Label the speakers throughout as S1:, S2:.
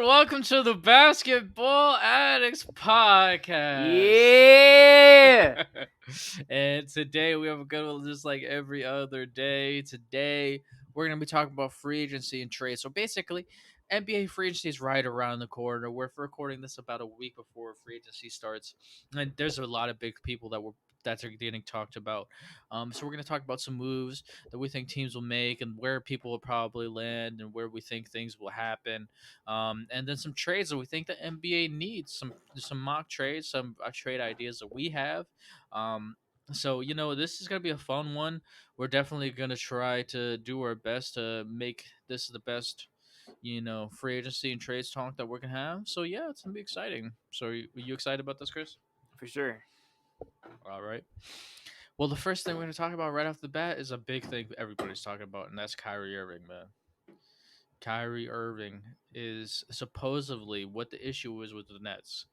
S1: and welcome to the Basketball Addicts Podcast.
S2: Yeah.
S1: And today we have a good one just like every other day. Today we're going to be talking about free agency and trade. So basically, NBA free agency is right around the corner. We're recording this about a week before free agency starts. And there's a lot of big people that are getting talked about. So we're going to talk about some moves that we think teams will make and where people will probably land and where we think things will happen. And then some trades that we think the NBA needs, some mock trades, some trade ideas that we have. So this is gonna be a fun one. We're definitely gonna try to do our best to make this the best, free agency and trades talk that we're gonna have. So yeah, it's gonna be exciting. So are you excited about this, Chris?
S2: For sure.
S1: All right. Well, the first thing we're gonna talk about right off the bat is a big thing everybody's talking about, and that's Kyrie Irving, man. Kyrie Irving is supposedly what the issue is with the Nets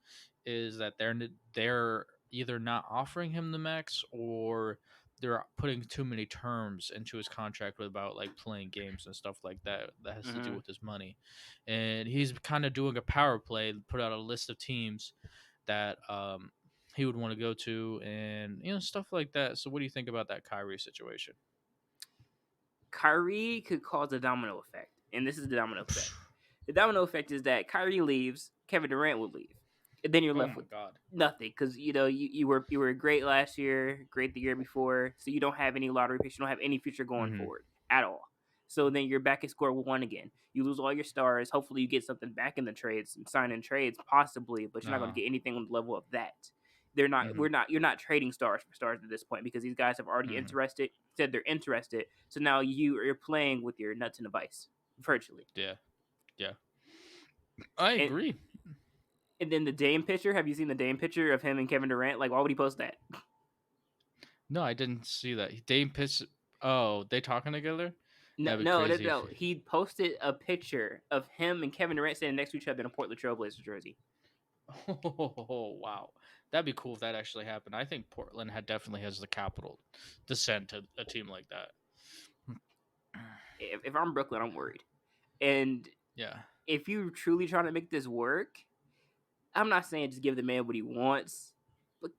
S1: is that they're either not offering him the max or they're putting too many terms into his contract about like playing games and stuff like that has to do
S2: Hmm.
S1: with his money. And he's kind of doing a power play, put out a list of teams that he would want to go to and stuff like that. So what do you think about that Kyrie situation?
S2: Kyrie could cause a domino effect, and this is the domino effect. The domino effect is that Kyrie leaves, Kevin Durant will leave, and then you're
S1: Oh
S2: left
S1: my
S2: with
S1: god.
S2: nothing because you were great last year, great the year before, so you don't have any lottery picks, you don't have any future going
S1: Mhm.
S2: forward at all. So then you're back at square one again. You lose all your stars. Hopefully, you get something back in the trades and sign in trades, possibly, but you're not going
S1: Uh-huh.
S2: to get anything on the level of that. They're not.
S1: Mhm.
S2: We're not. You're not trading stars for stars at this point because these guys have already
S1: Mhm.
S2: said they're interested. So now you're playing with your nuts in a vice, virtually.
S1: Yeah. Yeah. I
S2: And
S1: agree.
S2: and then the Dame picture. Have you seen the Dame picture of him and Kevin Durant? Like, why would he post that?
S1: No, I didn't see that. Dame pitched. Oh, they talking together?
S2: No,
S1: That'd be
S2: no, no,
S1: crazy.
S2: no. He posted a picture of him and Kevin Durant standing next to each other in a Portland Trailblazers jersey.
S1: Oh wow, that'd be cool if that actually happened. I think Portland had definitely has the capital to send to a team like that.
S2: If I'm Brooklyn, I'm worried. And
S1: Yeah.
S2: if you're truly trying to make this work, I'm not saying just give the man what he wants, but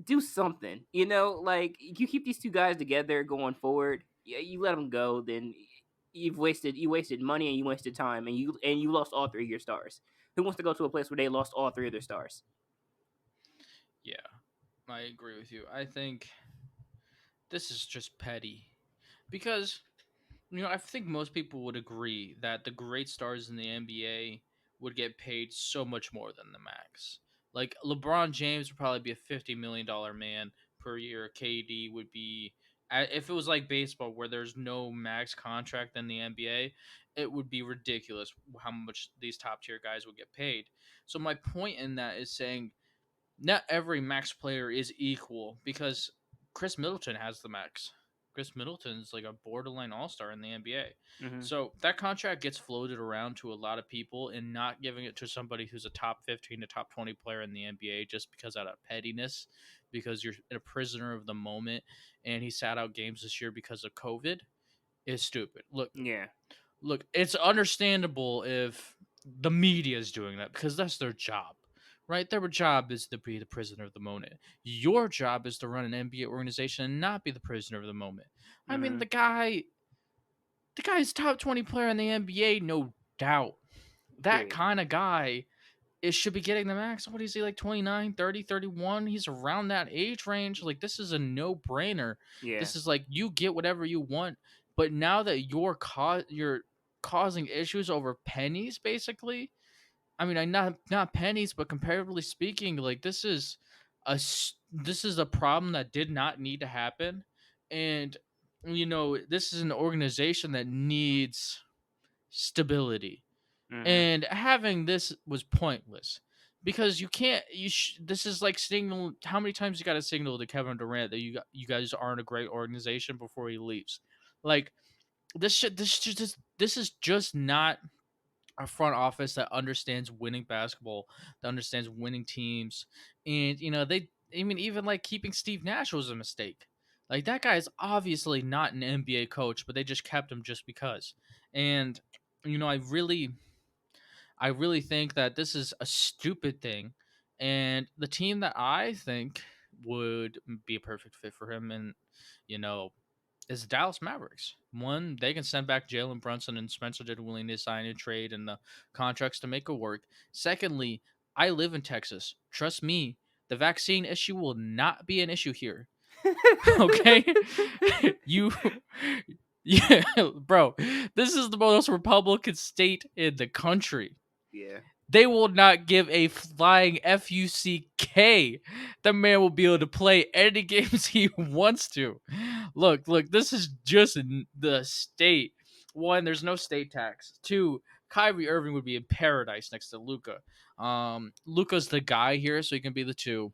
S2: do something. Like you keep these two guys together going forward. Yeah, you let them go, then you wasted money and you wasted time and you lost all three of your stars. Who wants to go to a place where they lost all three of their stars?
S1: Yeah, I agree with you. I think this is just petty because I think most people would agree that the great stars in the NBA would get paid so much more than the max. Like LeBron James would probably be a $50 million man per year. KD would be, if it was like baseball where there's no max contract in the NBA, it would be ridiculous how much these top tier guys would get paid. So my point in that is saying not every max player is equal because Chris Middleton has the max. Chris Middleton's like a borderline all-star in the NBA.
S2: Mm-hmm.
S1: So that contract gets floated around to a lot of people and not giving it to somebody who's a top 15 to top 20 player in the NBA just because out of pettiness, because you're a prisoner of the moment and he sat out games this year because of COVID is stupid.
S2: Yeah.
S1: Look, it's understandable if the media is doing that because that's their job, right? Their job is to be the prisoner of the moment. Your job is to run an NBA organization and not be the prisoner of the moment. I mean,
S2: Mm-hmm.
S1: the guy's top 20 player in the NBA, no doubt. That
S2: Period.
S1: kind of guy should be getting the max. What is he, like 29, 30, 31? He's around that age range. Like, this is a no-brainer.
S2: Yeah.
S1: This is like you get whatever you want, but now that you're causing issues over pennies, basically. I mean, not pennies, but comparatively speaking, like this is a problem that did not need to happen, and this is an organization that needs stability,
S2: Mm-hmm.
S1: and having this was pointless because you can't. This is like signal. How many times you got to signal to Kevin Durant that you guys aren't a great organization before he leaves? Like this is just not a front office that understands winning basketball, that understands winning teams, and I mean, even like keeping Steve Nash was a mistake. Like that guy is obviously not an NBA coach, but they just kept him just because. And I really I really think that this is a stupid thing, and the team that I think would be a perfect fit for him, and you know, is the Dallas Mavericks. One, they can send back Jalen Brunson and Spencer Dinwiddie to sign and trade and the contracts to make it work. Secondly, I live in Texas. Trust me, the vaccine issue will not be an issue here. Okay, you, yeah, bro. This is the most Republican state in the country.
S2: Yeah.
S1: They will not give a flying fuck. The man will be able to play any games he wants to. Look, this is just the state. One, there's no state tax. Two, Kyrie Irving would be in paradise next to Luca. Luca's the guy here, so he can be the two.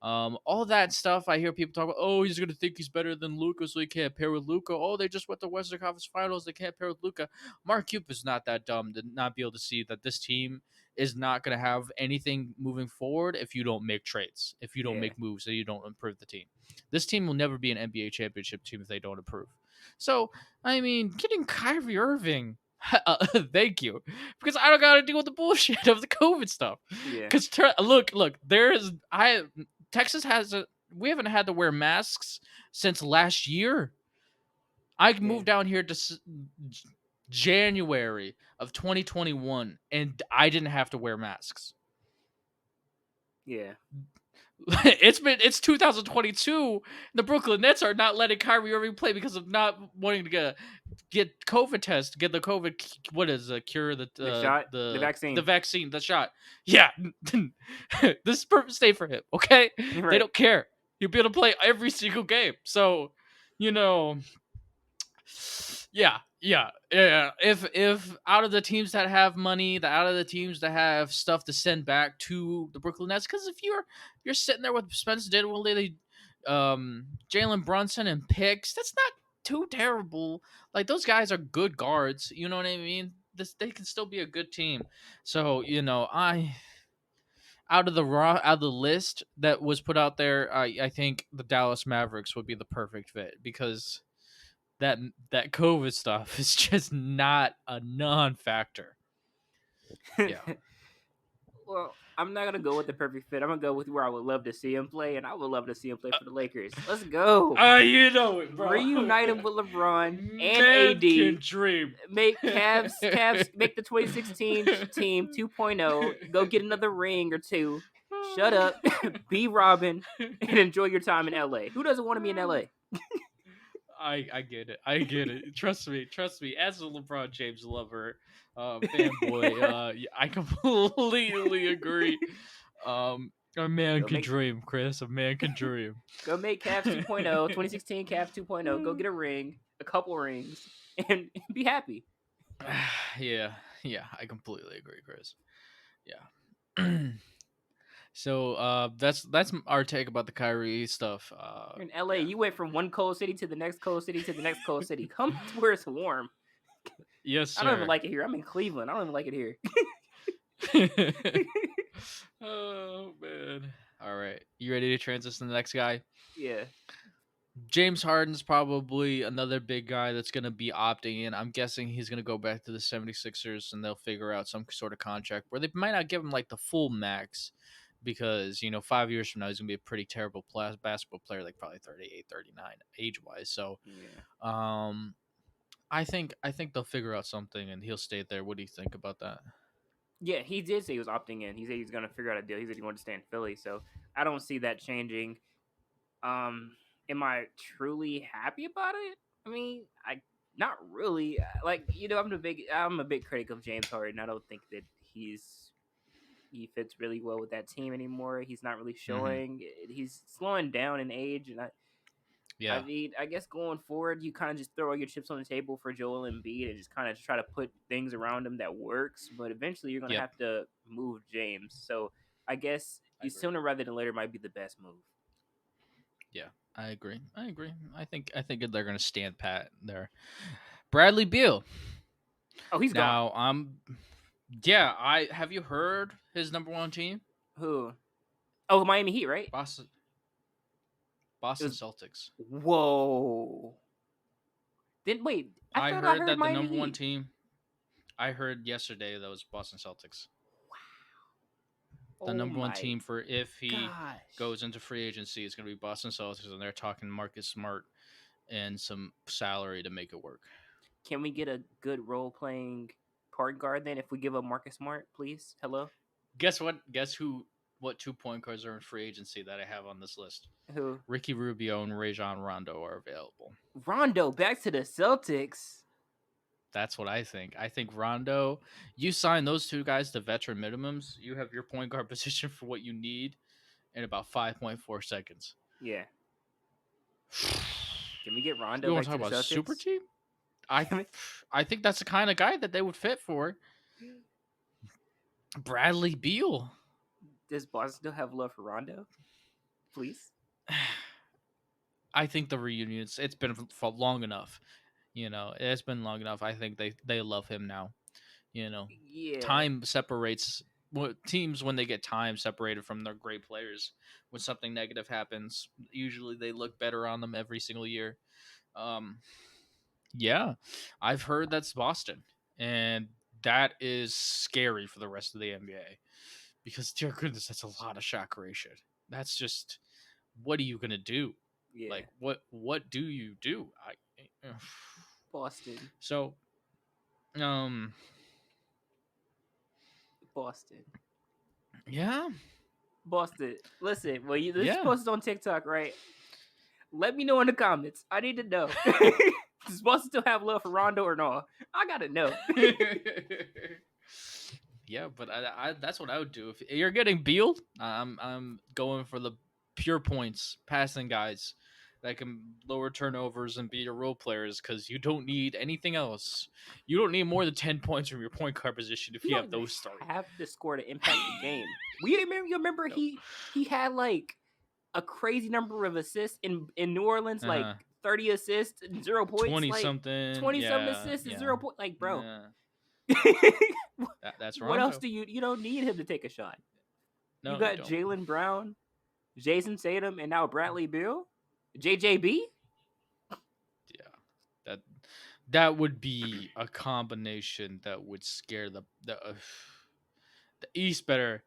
S1: All that stuff I hear people talk about. Oh, he's gonna think he's better than Luca, so he can't pair with Luca. Oh, they just went to Western Conference Finals. They can't pair with Luca. Mark Cuban is not that dumb to not be able to see that this team is not going to have anything moving forward if you don't make trades, if you don't
S2: Yeah.
S1: make moves, and you don't improve the team. This team will never be an NBA championship team if they don't improve. So, I mean, getting Kyrie Irving, thank you, because I don't got to deal with the bullshit of the COVID stuff.
S2: Yeah.
S1: Because look, Texas has we haven't had to wear masks since last year. I moved down here to January of 2021, and I didn't have to wear masks.
S2: Yeah.
S1: It's 2022. The Brooklyn Nets are not letting Kyrie Irving play because of not wanting to get COVID test, get the COVID what is a cure
S2: The shot, the vaccine,
S1: the shot. Yeah, this is perfect state for him. Okay, they
S2: Right.
S1: don't care. He'll be able to play every single game. So, you know, yeah. If out of the teams that have money, out of the teams that have stuff to send back to the Brooklyn Nets, because if you're sitting there with Spencer Dinwiddie, Jalen Brunson and picks, that's not too terrible. Like those guys are good guards. You know what I mean? They can still be a good team. So out of the list that was put out there, I think the Dallas Mavericks would be the perfect fit because that COVID stuff is just not a non-factor. Yeah.
S2: Well, I'm not gonna go with the perfect fit. I'm gonna go with where I would love to see him play, and I would love to see him play for the Lakers. Let's go.
S1: You know it, bro.
S2: Reunite him with LeBron and
S1: Man
S2: AD.
S1: can dream.
S2: Make Cavs make the 2016 team 2.0. Go get another ring or two. Shut up, be Robin, and enjoy your time in LA. Who doesn't want to be in LA?
S1: I get it. Trust me. As a LeBron James lover, fanboy, I completely agree. A man can dream, Chris. A man can dream.
S2: Go make Cavs 2.0, 2016 Cavs 2.0. Go get a ring, a couple rings, and be happy.
S1: Yeah, I completely agree, Chris. Yeah. So that's our take about the Kyrie stuff.
S2: You're in LA, you went from one cold city to the next cold city to the next cold city. Come to where it's warm.
S1: Yes, sir.
S2: I don't even like it here. I'm in Cleveland. I don't even like it here.
S1: Oh man! All right, you ready to transition to the next guy?
S2: Yeah.
S1: James Harden's probably another big guy that's going to be opting in. I'm guessing he's going to go back to the 76ers and they'll figure out some sort of contract where they might not give him like the full max because, 5 years from now, he's going to be a pretty terrible basketball player, like probably 38, 39 age-wise. So,
S2: Yeah.
S1: I think they'll figure out something and he'll stay there. What do you think about that?
S2: Yeah, he did say he was opting in. He said he's gonna figure out a deal. He said he wanted to stay in Philly, so I don't see that changing. Am I truly happy about it? I mean, I not really. Like I'm a big critic of James Harden. I don't think that he fits really well with that team anymore. He's not really showing. He's slowing down in age, and I mean, I guess going forward, you kind of just throw all your chips on the table for Joel Embiid and just kind of try to put things around him that works. But eventually, you're going to have to move James. So I guess sooner rather than later might be the best move.
S1: Yeah, I agree. I think they're going to stand pat there. Bradley Beal.
S2: Oh, he's
S1: now.
S2: gone.
S1: Yeah. Have you heard his number one team?
S2: Who? Oh, Miami Heat, right?
S1: Boston Celtics.
S2: Whoa. Wait. I
S1: heard that
S2: Miami
S1: the number
S2: Heat.
S1: one team. I heard yesterday that was Boston Celtics. The
S2: Oh
S1: number one
S2: my
S1: team for if he
S2: gosh.
S1: goes into free agency is going to be Boston Celtics, and they're talking Marcus Smart and some salary to make it work.
S2: Can we get a good role playing point guard then if we give up Marcus Smart, please? Hello?
S1: Guess what? Guess who? What 2 point guards are in free agency that I have on this list?
S2: Who?
S1: Ricky Rubio and Rajon Rondo are available.
S2: Rondo back to the Celtics.
S1: That's what I think. I think Rondo, you sign those two guys to veteran minimums, you have your point guard position for what you need in about 5.4 seconds.
S2: Yeah. Can we get Rondo
S1: You want
S2: back
S1: to
S2: to
S1: talk
S2: the
S1: about super
S2: Celtics?
S1: team? I think that's the kind of guy that they would fit for. Bradley Beal.
S2: Does Boston still have love for Rondo? Please.
S1: I think the reunions. It's been for long enough. It's been long enough. I think they love him now.
S2: Yeah.
S1: Time separates teams when they get time separated from their great players. When something negative happens, usually they look better on them every single year. Yeah, I've heard that's Boston, and that is scary for the rest of the NBA because, dear goodness, that's a lot of shot creation. That's just, what are you gonna do?
S2: Yeah.
S1: Like, what do you do?
S2: Boston.
S1: So,
S2: Boston.
S1: yeah,
S2: Boston. Listen, well, this
S1: yeah.
S2: post on TikTok, right? Let me know in the comments. I need to know. Does Boston still have love for Rondo or no? I gotta know.
S1: Yeah, but I that's what I would do if you're getting Beal. I'm going for the pure points, passing guys that can lower turnovers and be your role players because you don't need anything else. You don't need more than 10 points from your point guard position if
S2: You
S1: you
S2: don't
S1: have
S2: even
S1: those three.
S2: have to score to impact the game. You remember
S1: No.
S2: he had like a crazy number of assists in New Orleans, like 30 assists and 0 points,
S1: 20
S2: like
S1: something,
S2: 20
S1: yeah,
S2: something assists and
S1: yeah.
S2: 0 points. Like, bro,
S1: Yeah. That's
S2: what else
S1: Rondo.
S2: do you don't need him to take a shot?
S1: No,
S2: You got
S1: don't.
S2: Jaylen Brown, Jason Tatum, and now Bradley Beal, JJB.
S1: Yeah, that would be a combination that would scare the East better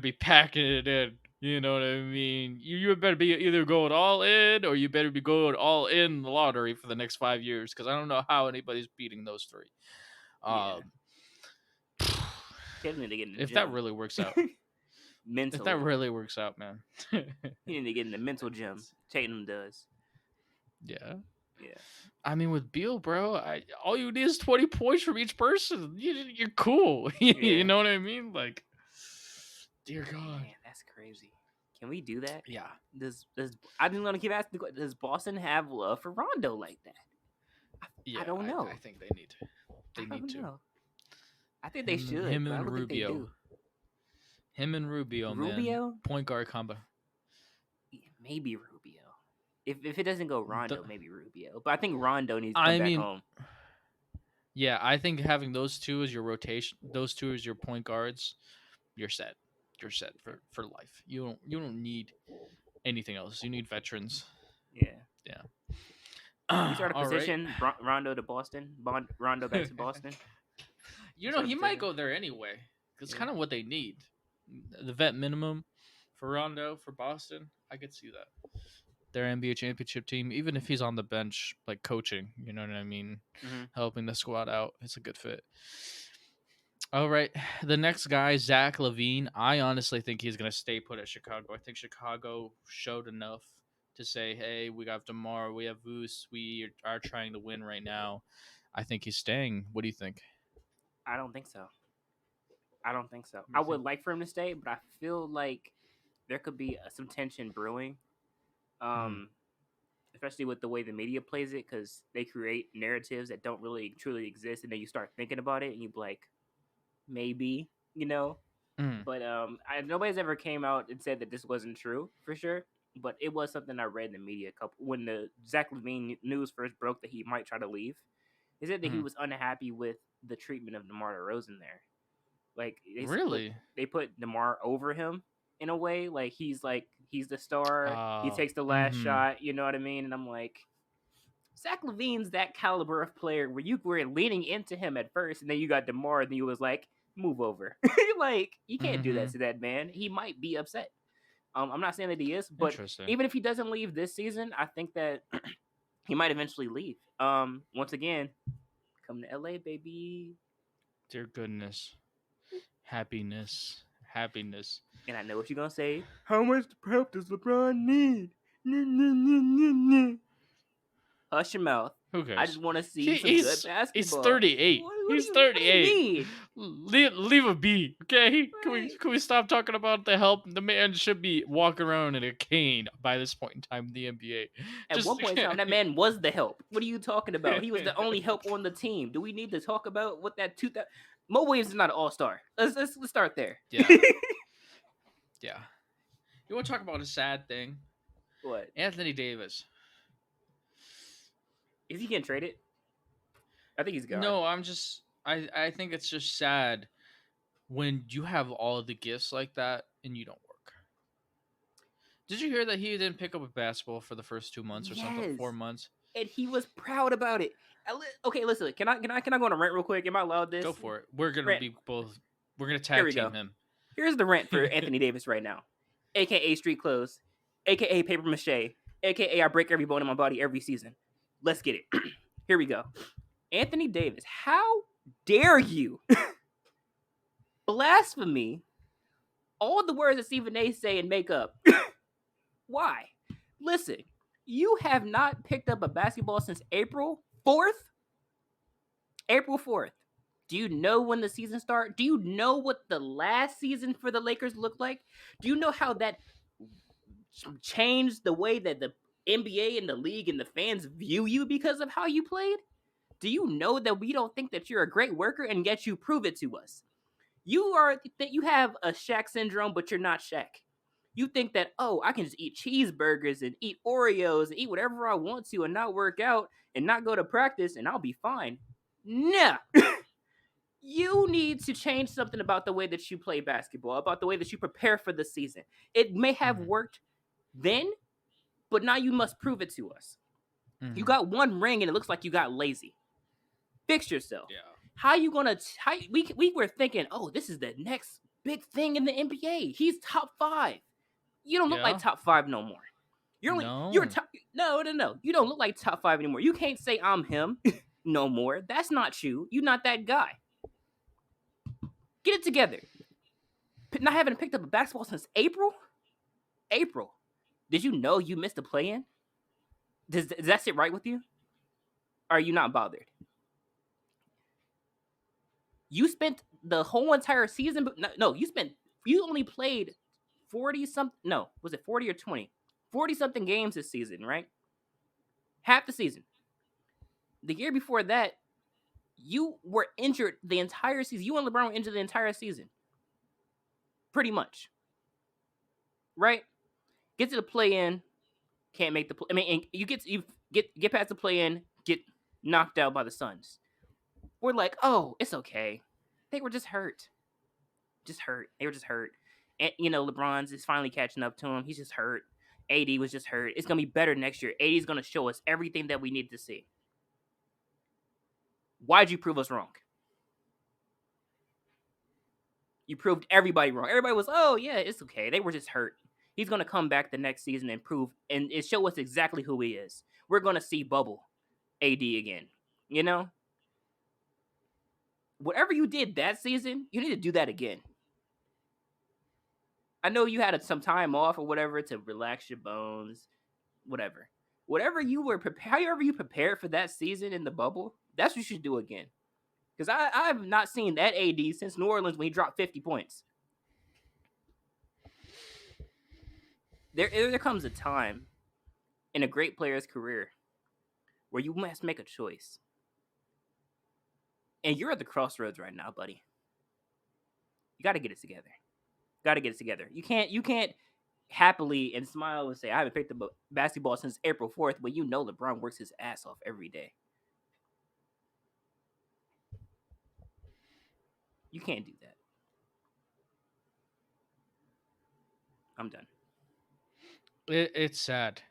S1: be packing it in. You know what I mean? You better be either going all in or you better be going all in the lottery for the next 5 years because I don't know how anybody's beating those three.
S2: Yeah. Tatum need to get in the
S1: If
S2: gym.
S1: that really works out.
S2: Mentally.
S1: If that really works out, man.
S2: He need to get in the mental gym. Tatum does.
S1: Yeah.
S2: Yeah.
S1: I mean, with Beal, bro, all you need is 20 points from each person. You're cool. You know what I mean? Like, dear God.
S2: Man, that's crazy. Can we do that?
S1: Yeah.
S2: Does I didn't want to keep asking. Does Boston have love for Rondo like that?
S1: Yeah,
S2: I don't know.
S1: I think they need to. They need to.
S2: I think they should.
S1: Him
S2: but I
S1: and
S2: don't think they
S1: Rubio.
S2: do.
S1: Him and Rubio, man. Point guard combo.
S2: Yeah, maybe Rubio. If it doesn't go Rondo, maybe Rubio. But I think Rondo needs to come back home.
S1: Yeah, I think having those two as your rotation, those two as your point guards, you're set. You're set for life. You don't need anything else. You need veterans.
S2: Yeah.
S1: Yeah.
S2: We start a position, right. Rondo to Boston. Rondo back to Boston.
S1: He might go there anyway. It's kind of what they need. The vet minimum for Rondo for Boston. I could see that. Their NBA championship team, even if he's on the bench, like coaching, you know what I mean?
S2: Mm-hmm.
S1: Helping the squad out. It's a good fit. All right. The next guy, Zach LaVine. I honestly think he's going to stay put at Chicago. I think Chicago showed enough to say, hey, we got DeMar, we have Vooch, we are trying to win right now. I think he's staying. What do you think?
S2: I don't think so. I would like for him to stay, but I feel like there could be some tension brewing. Especially with the way the media plays it, because they create narratives that don't really truly exist, and then you start thinking about it, and you be like, maybe, But nobody's ever came out and said that this wasn't true for sure. But it was something I read in the media when the Zach LaVine news first broke that he might try to leave. They said that he was unhappy with the treatment of DeMar DeRozan there. Like they put DeMar over him in a way, like he's the star. He takes the last shot. You know what I mean? And I'm like, Zach Levine's that caliber of player where you were leaning into him at first, and then you got DeMar, and you was like, move over. Like, you can't do that
S1: Mm-hmm.
S2: to that man. He might be upset. I'm not saying that he is, but
S1: Interesting.
S2: even if he doesn't leave this season, I think that he might eventually leave. Once again, come to LA, baby.
S1: Dear goodness. Happiness. Happiness.
S2: And I know what you're gonna say. How much help does LeBron need? Nah, nah, nah, nah, nah. Hush your mouth.
S1: Who
S2: I
S1: cares?
S2: just want to see
S1: He,
S2: some good
S1: he's
S2: basketball.
S1: 38. He's
S2: What do you
S1: 38.
S2: mean?
S1: Leave a be, okay?
S2: Right.
S1: Can we stop talking about the help? The man should be walking around in a cane by this point in time in the NBA.
S2: At
S1: Just
S2: one point in time, that man was the help. What are you talking about? He was the only help on the team. Do we need to talk about what that 2000? Mo Williams is not an all star. Let's start there.
S1: Yeah. Yeah. You want to talk about a sad thing?
S2: What
S1: Anthony Davis.
S2: is he getting traded? I think he's gone.
S1: No, I think it's just sad when you have all of the gifts like that and you don't work. Did you hear that he didn't pick up a basketball for the first 2 months or something?
S2: Yes.
S1: 4 months?
S2: And he was proud about it. Okay, listen. Can I go on a rant real quick? Am I allowed this?
S1: Go for it. We're gonna
S2: Rant.
S1: be both. We're gonna
S2: Here
S1: tag
S2: we
S1: team
S2: go.
S1: him.
S2: Here's the rant for Anthony Davis right now, aka street clothes, aka paper mache, aka I break every bone in my body every season. Let's get it. Here we go. Anthony Davis, how dare you blasphemy all the words that Stephen A say and make up? Why? Listen, you have not picked up a basketball since April 4th. April 4th. Do you know when the season started? Do you know what the last season for the Lakers looked like? Do you know how that changed the way that the NBA and the league and the fans view you because of how you played? Do you know that we don't think that you're a great worker, and yet you prove it to us? You have a Shaq syndrome, but you're not Shaq. You think that, oh, I can just eat cheeseburgers and eat Oreos and eat whatever I want to and not work out and not go to practice and I'll be fine. Nah. You need to change something about the way that you play basketball, about the way that you prepare for the season. It may have worked then, but now you must prove it to us. You got one ring and it looks like you got lazy. Fix yourself.
S1: Yeah.
S2: How you gonna? We were thinking, oh, this is the next big thing in the NBA. He's top 5. You don't look
S1: Yeah.
S2: like top 5 no more. You're top. No. You don't look like top 5 anymore. You can't say I'm him no more. That's not you. You're not that guy. Get it together. Not having picked up a basketball since April. April. Did you know you missed a play-in? Does that sit right with you? Or are you not bothered? You spent the whole entire season, but no, you only played 40 something. No, was it 40 or 20? 40 something games this season, right? Half the season. The year before that, you were injured the entire season. You and LeBron were injured the entire season. Pretty much. Right? Get to the play-in, can't make the play. I mean, you get past the play-in, get knocked out by the Suns. We're like, oh, it's okay. They were just hurt. They were just hurt. And, LeBron's is finally catching up to him. He's just hurt. AD was just hurt. It's going to be better next year. AD's going to show us everything that we need to see. Why'd you prove us wrong? You proved everybody wrong. Everybody was, oh, yeah, it's okay. They were just hurt. He's going to come back the next season and prove and show us exactly who he is. We're going to see bubble AD again. Whatever you did that season, you need to do that again. I know you had some time off or whatever to relax your bones, whatever. However you prepared for that season in the bubble, that's what you should do again. Because I have not seen that AD since New Orleans when he dropped 50 points. There comes a time in a great player's career where you must make a choice. And you're at the crossroads right now, buddy. You got to get it together. You can't happily and smile and say, I haven't picked up a basketball since April 4th when you know LeBron works his ass off every day. You can't do that. I'm done.
S1: It's sad.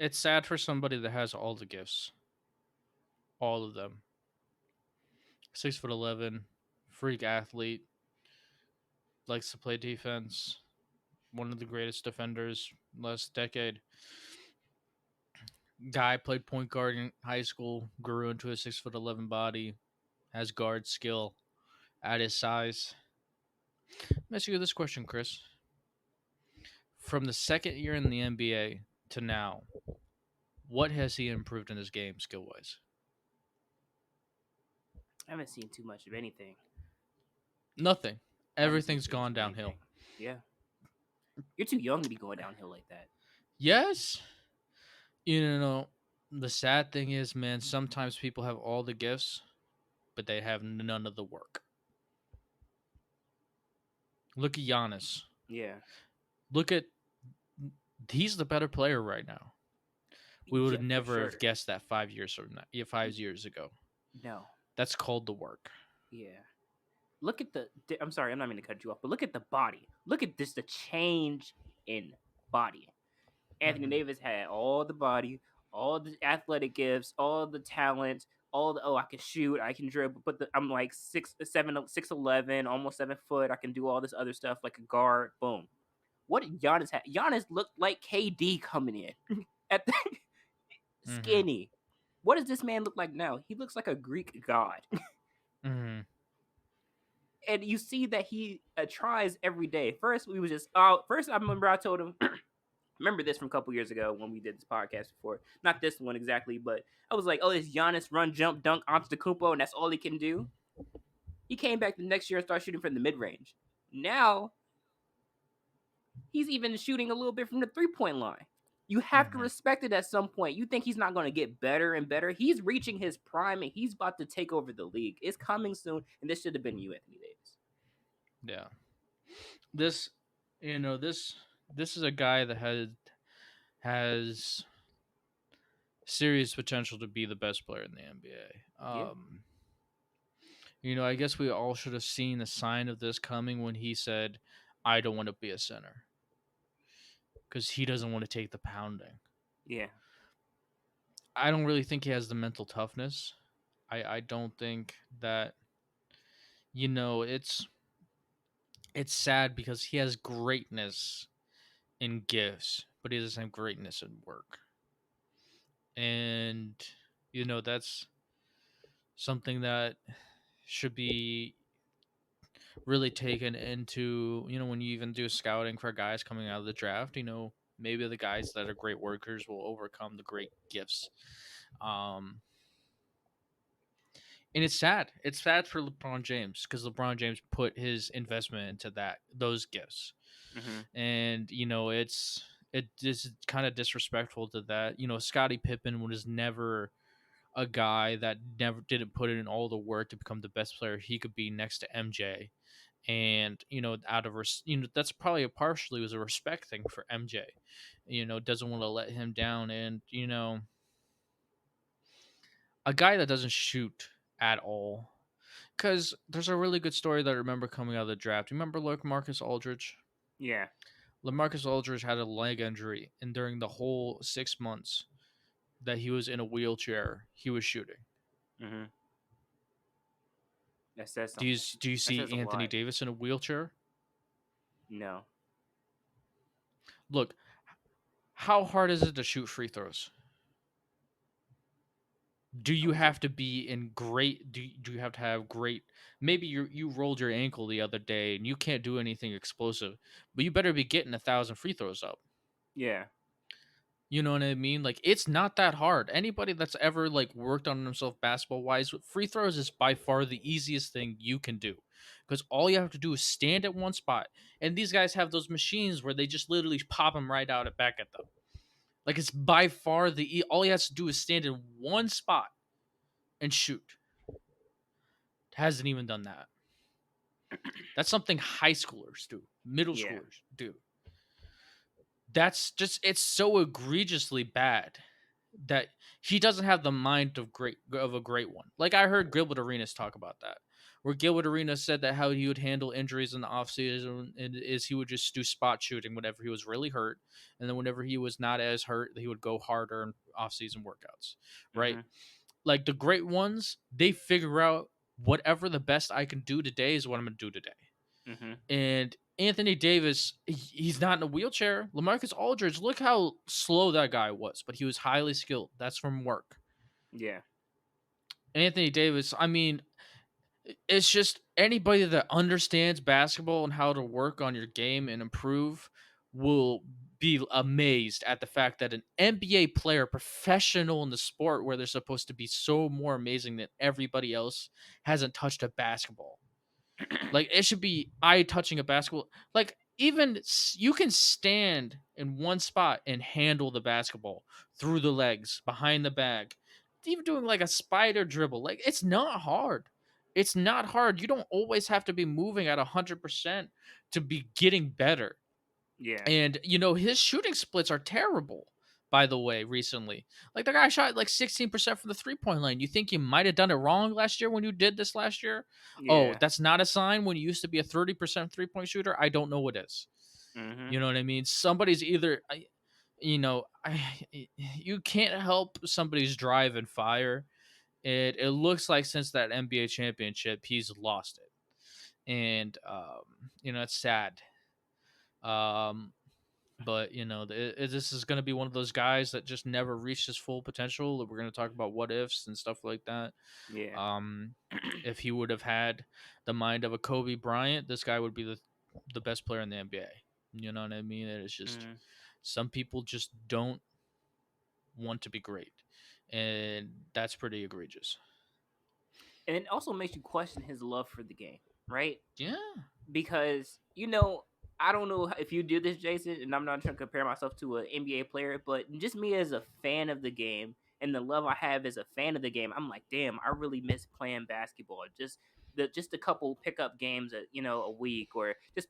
S1: It's sad for somebody that has all the gifts, all of them. 6'11", freak athlete, likes to play defense, one of the greatest defenders last decade. Guy played point guard in high school, grew into a 6'11" body, has guard skill at his size. Let me ask you this question, Chris. From the second year in the NBA to now, what has he improved in his game skill wise?
S2: I haven't seen too much of anything.
S1: Nothing.
S2: I haven't seen
S1: Everything's
S2: too much
S1: gone
S2: of
S1: downhill.
S2: anything. Yeah, you're too young to be going downhill like that.
S1: Yes. You know, the sad thing is, man, sometimes people have all the gifts, but they have none of the work. Look at Giannis.
S2: Yeah,
S1: Look at he's the better player right now. We would
S2: yeah,
S1: have
S2: for
S1: never
S2: sure.
S1: have guessed that 5 years from now. Yeah, 5 years ago.
S2: No,
S1: That's called the work.
S2: yeah. Look at the. I'm sorry, I'm not meaning to cut you off, but look at the body. Look at this, the change in body. Anthony
S1: Mhm.
S2: Davis had all the body, all the athletic gifts, all the talent, all the I can shoot, I can dribble, but I'm like 6'11", almost 7 foot. I can do all this other stuff like a guard. Boom. What did Giannis have? Giannis looked like KD coming in at the
S1: Mhm.
S2: skinny. What does this man look like now? He looks like a Greek god.
S1: Mhm.
S2: And you see that he tries every day. First, we was just first I remember I told him remember this from a couple years ago when we did this podcast before. Not this one exactly, but I was like, oh, it's Giannis run, jump, dunk, Antetokounmpo, and that's all he can do. He came back the next year and started shooting from the mid range. Now he's even shooting a little bit from the 3-point line. You have to
S1: Mhm.
S2: respect it at some point. You think he's not going to get better and better? He's reaching his prime and he's about to take over the league. It's coming soon, and this should have been you, Anthony Davis.
S1: Yeah. This, this is a guy that has serious potential to be the best player in the NBA.
S2: Yeah,
S1: I guess we all should have seen a sign of this coming when he said, "I don't want to be a center," because he doesn't want to take the pounding.
S2: yeah,
S1: I don't really think he has the mental toughness. I don't think that it's sad because he has greatness in gifts, but he doesn't have greatness in work. And that's something that should be really taken into, when you even do scouting for guys coming out of the draft, maybe the guys that are great workers will overcome the great gifts. Um and it's sad. It's sad for LeBron James because LeBron James put his investment into those gifts.
S2: mm-hmm.
S1: And it is kind of disrespectful to that. Scottie Pippen was never a guy that never didn't put in all the work to become the best player he could be next to MJ. And out of that's probably partially was a respect thing for MJ. Doesn't want to let him down. And a guy that doesn't shoot at all, because there's a really good story that I remember coming out of the draft. You remember Marcus Aldridge?
S2: Yeah,
S1: LaMarcus Aldridge had a leg injury, and during the whole 6 months that he was in a wheelchair, he was shooting.
S2: mm-hmm. That says
S1: Do you
S2: something.
S1: do you
S2: That says
S1: see
S2: a
S1: Anthony
S2: lot.
S1: Davis in a wheelchair?
S2: No.
S1: Look, how hard is it to shoot free throws? Do
S2: I
S1: you
S2: would say
S1: have to be in great? Do you have to have great? Maybe you rolled your ankle the other day and you can't do anything explosive, but you better be getting 1,000 free throws up.
S2: yeah.
S1: You know what I mean? Like, it's not that hard. Anybody that's ever like worked on themselves basketball wise, free throws is by far the easiest thing you can do. Because all you have to do is stand at one spot. And these guys have those machines where they just literally pop them right out at back at them. Like, it's by far all he has to do is stand in one spot and shoot. Hasn't even done that. That's something high schoolers do, middle
S2: Yeah.
S1: schoolers do. That's just, it's so egregiously bad that he doesn't have the mind of a great one. Like, I heard Gilbert Arenas talk about that. where Gilbert Arenas said that how he would handle injuries in the offseason is he would just do spot shooting whenever he was really hurt, and then whenever he was not as hurt, he would go harder in offseason workouts, right?
S2: Mhm.
S1: Like the great ones, they figure out whatever the best I can do today is what I'm going to do today.
S2: Mhm.
S1: And Anthony Davis, he's not in a wheelchair. LaMarcus Aldridge, look how slow that guy was, but he was highly skilled. That's from work.
S2: Yeah.
S1: Anthony Davis, I mean, it's just anybody that understands basketball and how to work on your game and improve will be amazed at the fact that an NBA player, professional in the sport where they're supposed to be so more amazing than everybody else, hasn't touched a basketball. Like it should be eye touching a basketball. Like even you can stand in one spot and handle the basketball through the legs, behind the bag. Even doing like a spider dribble. Like it's not hard. It's not hard. You don't always have to be moving at 100% to be getting better.
S2: Yeah.
S1: And his shooting splits are terrible. By the way, recently, like the guy shot like 16% from the 3-point line. You think you might have done it wrong last year when you did this last year? Oh,
S2: Yeah.
S1: that's not a sign when you used to be a 30% 3-point shooter. I don't know what is.
S2: Mhm.
S1: You know what I mean? Somebody's either, you can't help somebody's drive and fire. It looks like since that NBA championship, he's lost it, and it's sad. Um, but this is going to be one of those guys that just never reached his full potential. We're going to talk about what ifs and stuff like that.
S2: Yeah.
S1: Um, if he would have had the mind of a Kobe Bryant, this guy would be the best player in the NBA. You know what I mean? It's just
S2: Mhm.
S1: some people just don't want to be great, and that's pretty egregious.
S2: And it also makes you question his love for the game, right?
S1: Yeah.
S2: Because I don't know if you do this, Jason, and I'm not trying to compare myself to an NBA player, but just me as a fan of the game and the love I have as a fan of the game, I'm like, damn, I really miss playing basketball. Just a couple pickup games a week, or just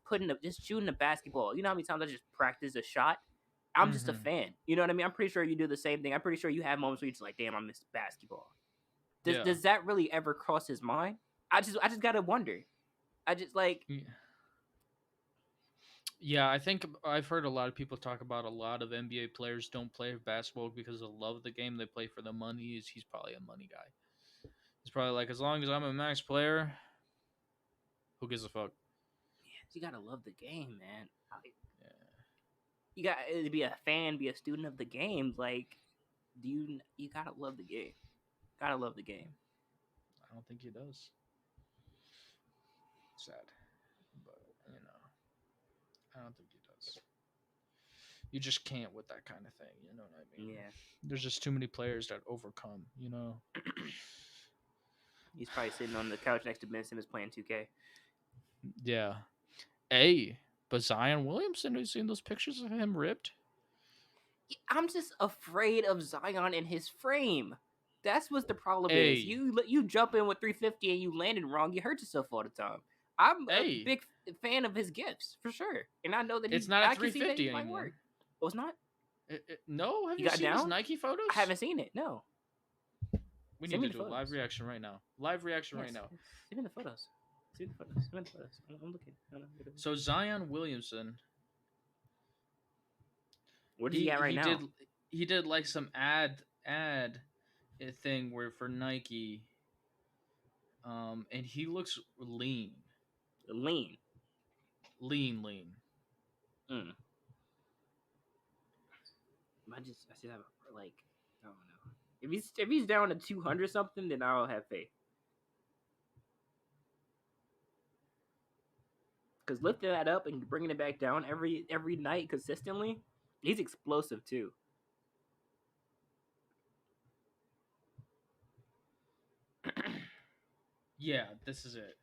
S2: shooting a basketball. You know how many times I just practice a shot? I'm just a
S1: Hmm.
S2: fan. You know what I mean? I'm pretty sure you do the same thing. I'm pretty sure you have moments where you're just like, damn, I miss basketball. Does
S1: Yeah.
S2: does that really ever cross his mind? I just gotta wonder. I just like
S1: Yeah. Yeah, I think I've heard a lot of people talk about a lot of NBA players don't play basketball because they love the game. They play for the money. He's probably a money guy. He's probably like, as long as I'm a max player, who gives a fuck?
S2: you gotta love the game, man.
S1: Yeah,
S2: You got to be a fan, be a student of the game. Like, you gotta love the game. Gotta love the game.
S1: I don't think he does. Sad, but I don't think he does. You just can't with that kind of thing. You know what I mean?
S2: Yeah,
S1: There's just too many players that overcome.
S2: he's probably sitting on the couch next to Ben Simmons playing 2K.
S1: Yeah. Hey, but Zion Williamson, have you seen those pictures of him ripped?
S2: I'm just afraid of Zion and his frame. That's what the problem is.
S1: Hey,
S2: You jump in with 350 and you landed wrong. You hurt yourself all the time. I'm a
S1: hey,
S2: big fan of his gifts for sure, and I know that
S1: it's not a
S2: I can see that he
S1: 350
S2: might work.
S1: anymore.
S2: Oh, it's not.
S1: No, have
S2: He
S1: you
S2: got
S1: seen his
S2: down.
S1: Nike
S2: I
S1: photos?
S2: haven't seen it. No.
S1: We
S2: Send
S1: need
S2: me
S1: to
S2: the
S1: do a live
S2: photos.
S1: reaction right now. Live reaction right
S2: Yes.
S1: now.
S2: Send me the photos. Send me the photos. Send me the photos. I'm looking.
S1: So Zion Williamson,
S2: Where is he
S1: he
S2: at right
S1: he did
S2: now?
S1: he did like some ad thing where for Nike, and he looks
S2: Lean.
S1: lean.
S2: Mm. I should have like I don't know. If he's down to 200 something, then I'll have faith. Because lifting that up and bringing it back down every night consistently, he's explosive too.
S1: Yeah, this is it.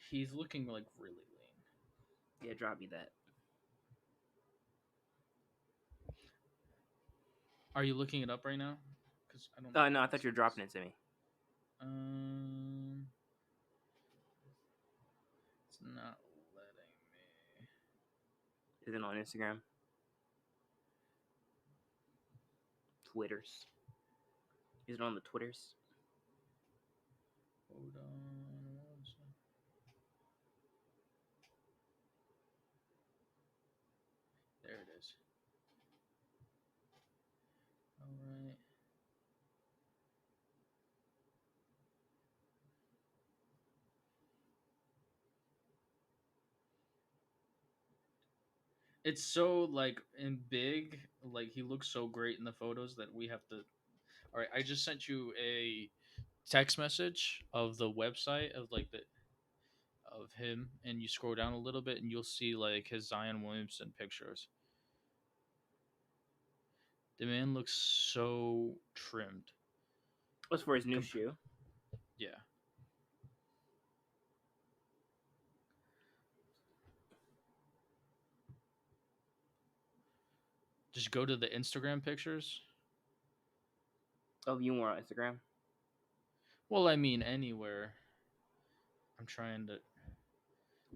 S1: He's looking like really lean.
S2: Yeah, drop me that.
S1: Are you looking it up right now? Because I don't know
S2: Oh
S1: where
S2: no, I
S1: this
S2: thought you were
S1: is.
S2: dropping it to me.
S1: Um, it's not letting me.
S2: Is it on Instagram? Twitters. Is it on the Twitters?
S1: Hold on. it's so like in big, like he looks so great in the photos that we have to. All right, I just sent you a text message of the website of like the of him, and you scroll down a little bit, and you'll see like his Zion Williamson pictures. The man looks so trimmed.
S2: What's for his new
S1: Com-
S2: shoe?
S1: yeah, just go to the Instagram pictures.
S2: Oh, you were on Instagram.
S1: Well, I mean anywhere. I'm trying to.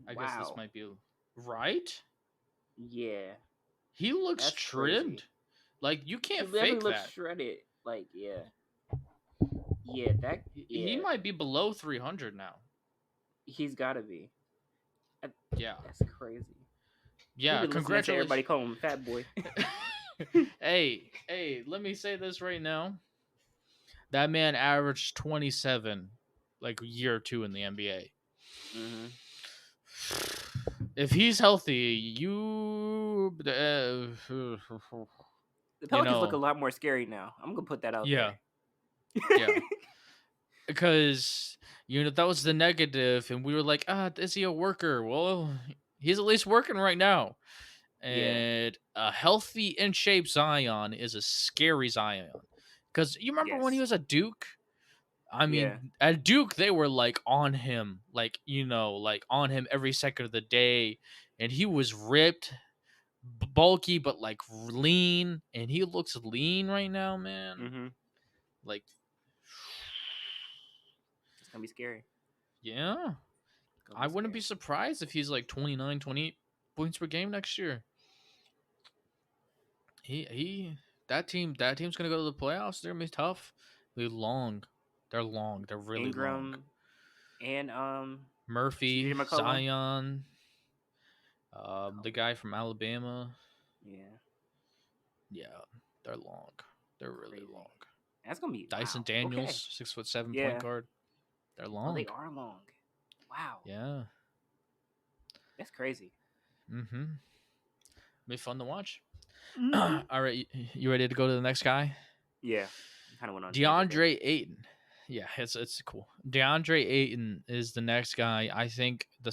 S1: I guess this
S2: Wow.
S1: might be right.
S2: Yeah,
S1: He looks
S2: that's crazy.
S1: trimmed. Like you
S2: He
S1: can't
S2: definitely
S1: fake
S2: looks
S1: that.
S2: shredded. Like, yeah, yeah, that,
S1: He
S2: yeah,
S1: might be below 300 now.
S2: he's got to be. Uh,
S1: Yeah.
S2: That's crazy. We've
S1: Yeah,
S2: been listening to everybody
S1: congratulations.
S2: call him Fat Boy.
S1: Hey, let me say this right now. That man averaged 27 like a year or two in the NBA.
S2: hmm
S1: If he's healthy,
S2: The
S1: you
S2: Pelicans look a
S1: know,
S2: lot more scary now. I'm gonna put that out
S1: yeah,
S2: there.
S1: yeah. Because that was the negative, and we were like, is he a worker? Well, he's at least working right now.
S2: Yeah,
S1: And a healthy in shape Zion is a scary Zion. Because you remember when he
S2: yes,
S1: was at Duke? I
S2: yeah,
S1: mean, at Duke they were like on him, like like on him every second of the day, and he was ripped, bulky, but like lean, and he looks lean right now, man.
S2: hmm
S1: Like,
S2: it's gonna be scary.
S1: yeah,
S2: It's gonna
S1: I
S2: be
S1: wouldn't be
S2: scary.
S1: surprised if he's like 29, 28 points per game next year. He that team's gonna go to the playoffs. They're gonna be tough. They're long. They're long. They're really long.
S2: Ingram and CJ
S1: Murphy,
S2: McCollum.
S1: Zion, the
S2: McCollum.
S1: guy from Alabama.
S2: Yeah,
S1: Yeah, they're long. They're really
S2: crazy.
S1: long.
S2: That's gonna be
S1: Dyson
S2: wow. Okay.
S1: Daniels, 6'7" point
S2: Yeah.
S1: guard. They're
S2: Oh, they
S1: long.
S2: are long. Wow.
S1: Yeah.
S2: That's crazy.
S1: Mm-hmm. Be fun to watch.
S2: hmm
S1: All right, you ready to go to the next guy?
S2: Yeah. Kind of went on a tangent there.
S1: DeAndre Ayton. Yeah, it's cool. DeAndre Ayton is the next guy. I think the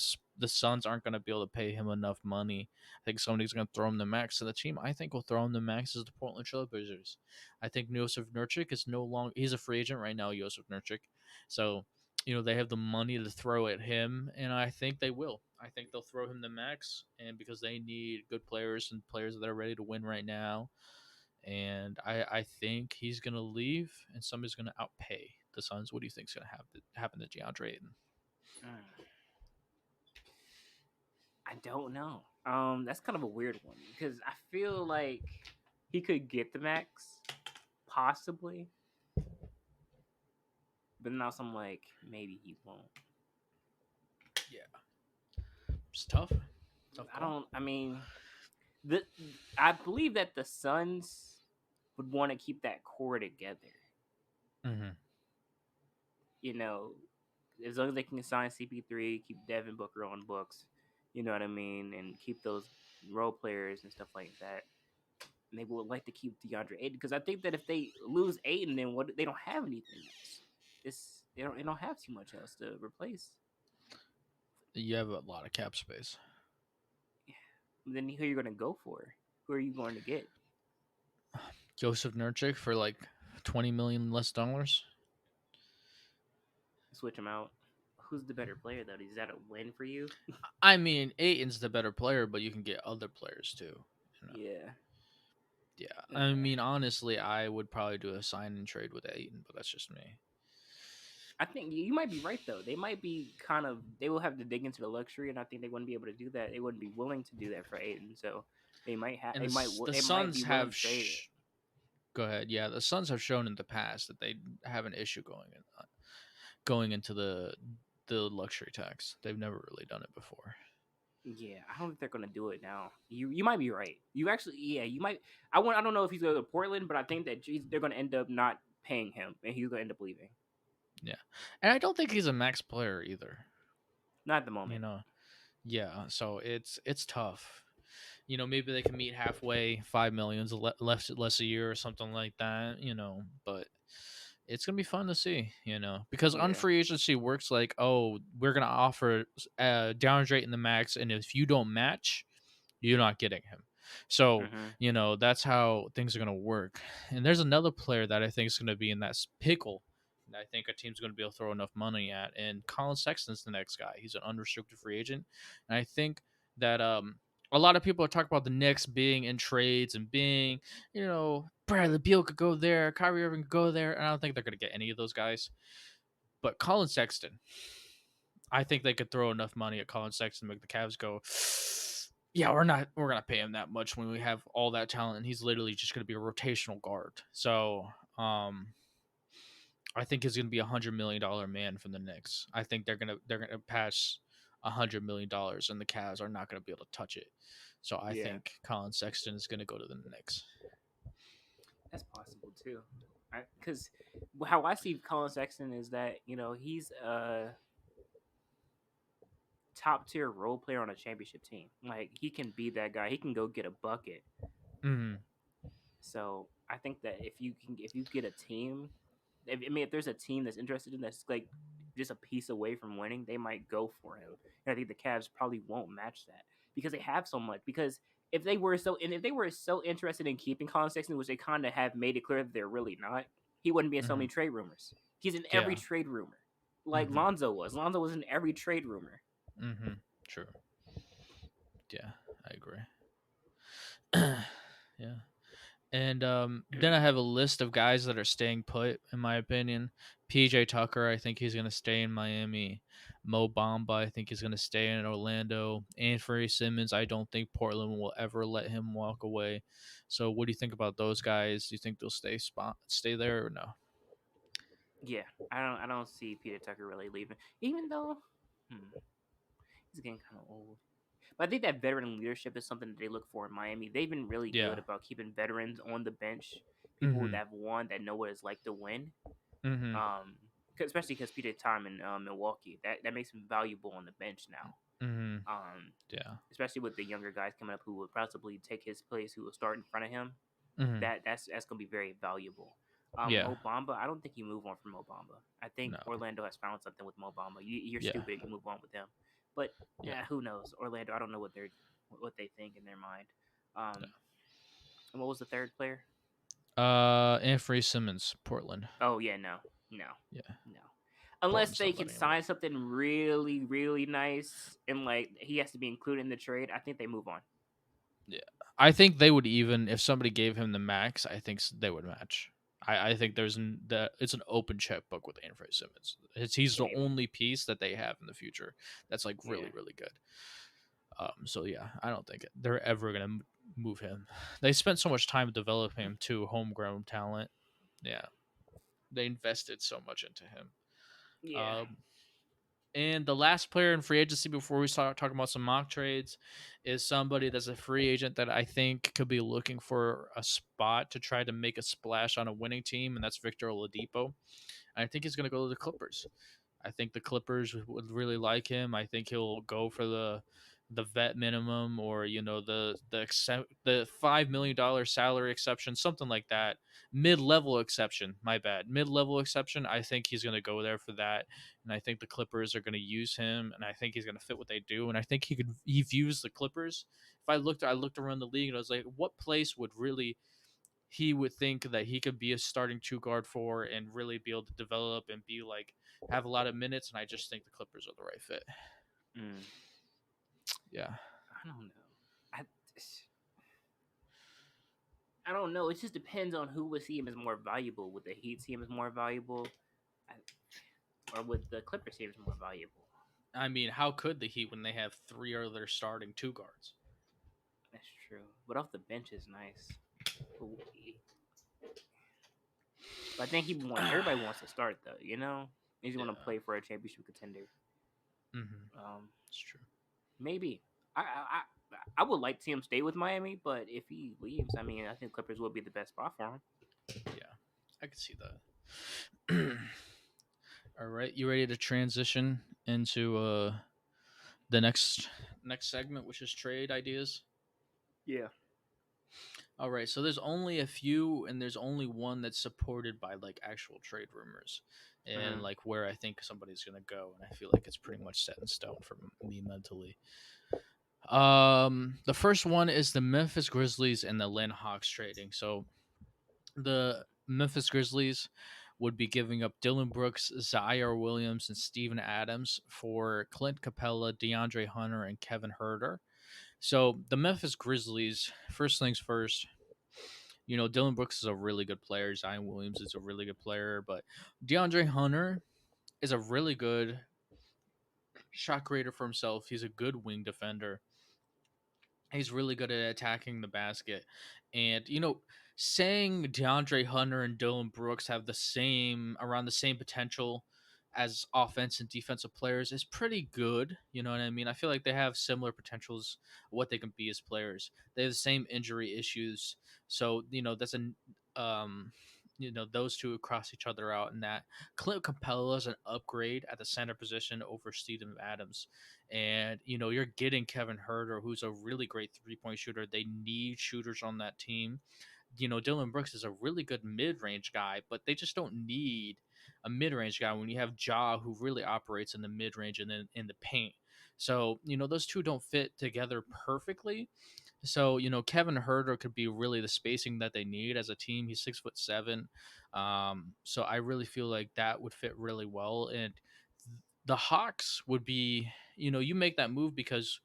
S1: Suns aren't going to be able to pay him enough money. I think somebody's going to throw him the max. So the team I think will throw him the max is the Portland Trailblazers. I think Josef Nurkic is no longer he's a free agent right now. Josef Nurkic, so they have the money to throw at him, and I think they will. I think they'll throw him the max, and because they need good players and players that are ready to win right now, and I think he's gonna leave, and somebody's gonna outpay the Suns. What do you think's gonna happen to DeAndre Ayton?
S2: Mm, I don't know. That's kind of a weird one because I feel like he could get the max, possibly, but now I'm like maybe he won't.
S1: Yeah, it's tough. Tough
S2: I
S1: call.
S2: don't. I mean, the I believe that the Suns would want to keep that core together.
S1: Mm-hmm.
S2: You know, as long as they can sign CP3, keep Devin Booker on books, you know what I mean, and keep those role players and stuff like that. And they would like to keep DeAndre Ayton because I think that if they lose Ayton, then what they don't have anything else. They don't have too much else to replace.
S1: You have a lot of cap space.
S2: Then who are you going to go for? Who are you going to get?
S1: Joseph Nurkic for like 20 million less dollars.
S2: Switch them out. Who's the better player though? Is that a win for you?
S1: I mean, Ayton's the better player, but you can get other players too.
S2: Yeah.
S1: Yeah.
S2: Yeah.
S1: I mean, honestly, I would probably do a sign and trade with Ayton, but that's just me.
S2: I think you might be right though. They might be kind of they will have to dig into the luxury, and I think they wouldn't be able to do that. They wouldn't be willing to do that for Aiden, so they might have
S1: And
S2: they
S1: the
S2: might be
S1: Suns
S2: willing
S1: have.
S2: to trade it.
S1: Go ahead. Yeah, the Suns have shown in the past that they have an issue going into the luxury tax. They've never really done it before.
S2: Yeah, I don't think they're gonna do it now. You might be right. You actually you might. I don't know if he's going to Portland, but I think that they're gonna end up not paying him, and he's gonna end up leaving.
S1: Yeah, and I don't think he's a max player either.
S2: Not at the moment.
S1: Yeah. So it's tough. Maybe they can meet halfway, 5 million less a year or something like that. But it's gonna be fun to see. Because
S2: Yeah.
S1: unfree agency works like, oh, we're gonna offer down rate in the max, and if you don't match, you're not getting him. So,
S2: Mhm.
S1: that's how things are going to work. And there's another player that I think is going to be in that pickle. And I think a team's going to be able to throw enough money at. And Colin Sexton's the next guy. He's an unrestricted free agent. And I think that a lot of people are talking about the Knicks being in trades and being, Bradley Beal could go there, Kyrie Irving could go there. And I don't think they're going to get any of those guys. But Colin Sexton, I think they could throw enough money at Colin Sexton to make the Cavs go, yeah, we're gonna pay him that much when we have all that talent, and he's literally just gonna be a rotational guard. So I think he's gonna be $100 million man from the Knicks. I think they're gonna pass $100 million, and the Cavs are not gonna be able to touch it. So I
S2: Yeah.
S1: think Colin Sexton is gonna go to the Knicks.
S2: That's possible too. Because how I see Colin Sexton is that he's a top tier role player on a championship team. Like he can be that guy. He can go get a bucket.
S1: Mm-hmm.
S2: So I think that if you get a team, if there's a team that's interested in that's like just a piece away from winning, they might go for him. And I think the Cavs probably won't match that because they have so much. Because if they were so interested in keeping Colin Sexton, which they kind of have made it clear that they're really not, he wouldn't be in so
S1: Mm-hmm.
S2: many trade rumors. He's in every
S1: Yeah.
S2: trade rumor, like
S1: Mm-hmm.
S2: Lonzo was. Lonzo was in every trade rumor.
S1: Mm-hmm. True. Yeah, I agree. Yeah. And then I have a list of guys that are staying put, in my opinion. PJ Tucker, I think he's going to stay in Miami. Mo Bamba, I think he's going to stay in Orlando. Anthony Simmons, I don't think Portland will ever let him walk away. So, what do you think about those guys? Do you think they'll stay there or no?
S2: Yeah, I don't see Peter Tucker really leaving, even though he's getting kind of old. But I think that veteran leadership is something that they look for in Miami. They've been really
S1: Yeah.
S2: good about keeping veterans on the bench, people
S1: Mm-hmm.
S2: that have won, that know what it's like to win.
S1: Mm-hmm.
S2: Especially because Peter time in Milwaukee, that makes him valuable on the bench now.
S1: Mm-hmm.
S2: Um,
S1: Yeah.
S2: Especially with the younger guys coming up who will possibly take his place, who will start in front of him.
S1: Mm-hmm.
S2: That's gonna be very valuable.
S1: Yeah.
S2: Mo Bamba, I don't think you move on from Mo Bamba. I think
S1: No.
S2: Orlando has found something with Mo Bamba. You're
S1: Yeah.
S2: stupid if you move on with him. But
S1: Yeah.
S2: who knows? Orlando, I don't know what they think in their mind.
S1: Yeah.
S2: And what was the third player?
S1: Anthony Simmons, Portland.
S2: Oh yeah, no, no,
S1: Yeah.
S2: no. Unless
S1: Portland's
S2: they
S1: not
S2: can
S1: letting him go.
S2: sign something really, really nice and like he has to be included in the trade, I think they move on.
S1: Yeah, I think they would even if somebody gave him the max. I think they would match. I think that it's an open checkbook with Anthony Simmons. He's the
S2: Maybe.
S1: only piece that they have in the future that's like
S2: Yeah.
S1: really good. So yeah, I don't think they're ever gonna move him. They spent so much time developing him to homegrown talent. Yeah, they invested so much into him.
S2: Yeah.
S1: Um, And the last player in free agency before we start talking about some mock trades is somebody that's a free agent that I think could be looking for a spot to try to make a splash on a winning team, and that's Victor Oladipo. I think he's going to go to the Clippers. I think the Clippers would really like him. I think he'll go for the vet minimum, or the $5 million salary exception, something like that. Mid level exception, my bad. Mid level exception. I think he's going to go there for that, and I think the Clippers are going to use him, and I think he's going to fit what they do, and I think he views the Clippers. If I looked around the league and I was like, what place would really he would think that he could be a starting two guard for and really be able to develop and be like have a lot of minutes, and I just think the Clippers are the right fit.
S2: Mm.
S1: Yeah.
S2: I don't know. I I don't know. It just depends on who would see him as more valuable. Would the Heat see him as more valuable, or would the Clippers see him as more valuable?
S1: I mean, how could the Heat when they have three other starting two guards?
S2: That's true. But off the bench is nice. But I think everybody wants to start though. He's
S1: Yeah.
S2: want to play for a championship contender. Um,
S1: It's true.
S2: Maybe. I would like to see him stay with Miami, but if he leaves, I mean, I think Clippers will be the best spot for him.
S1: Yeah, I could see that. All right, you ready to transition into the next segment, which is trade ideas?
S2: Yeah.
S1: All right, so there's only a few, and there's only one that's supported by like actual trade rumors, and
S2: Mm-hmm.
S1: like where I think somebody's gonna go, and I feel like it's pretty much set in stone for me mentally. The first one is the Memphis Grizzlies and the Atlanta Hawks trading. So the Memphis Grizzlies would be giving up Dylan Brooks, Zaire Williams, and Steven Adams for Clint Capella, DeAndre Hunter, and Kevin Herter. So the Memphis Grizzlies, first things first, Dylan Brooks is a really good player. Zion Williams is a really good player, but DeAndre Hunter is a really good shot creator for himself. He's a good wing defender. He's really good at attacking the basket. And, saying DeAndre Hunter and Dylan Brooks have around the same potential as offense and defensive players is pretty good. You know what I mean? I feel like they have similar potentials, what they can be as players. They have the same injury issues. So, that's those two cross each other out in that Clint Capella is an upgrade at the center position over Steven Adams, and you're getting Kevin Herter, who's a really great 3-point shooter. They need shooters on that team. Dylan Brooks is a really good mid-range guy, but they just don't need a mid-range guy when you have Ja, who really operates in the mid-range and then in the paint. So those two don't fit together perfectly. So Kevin Herter could be really the spacing that they need as a team. He's 6'7". So I really feel like that would fit really well, and the Hawks would be, you make that move because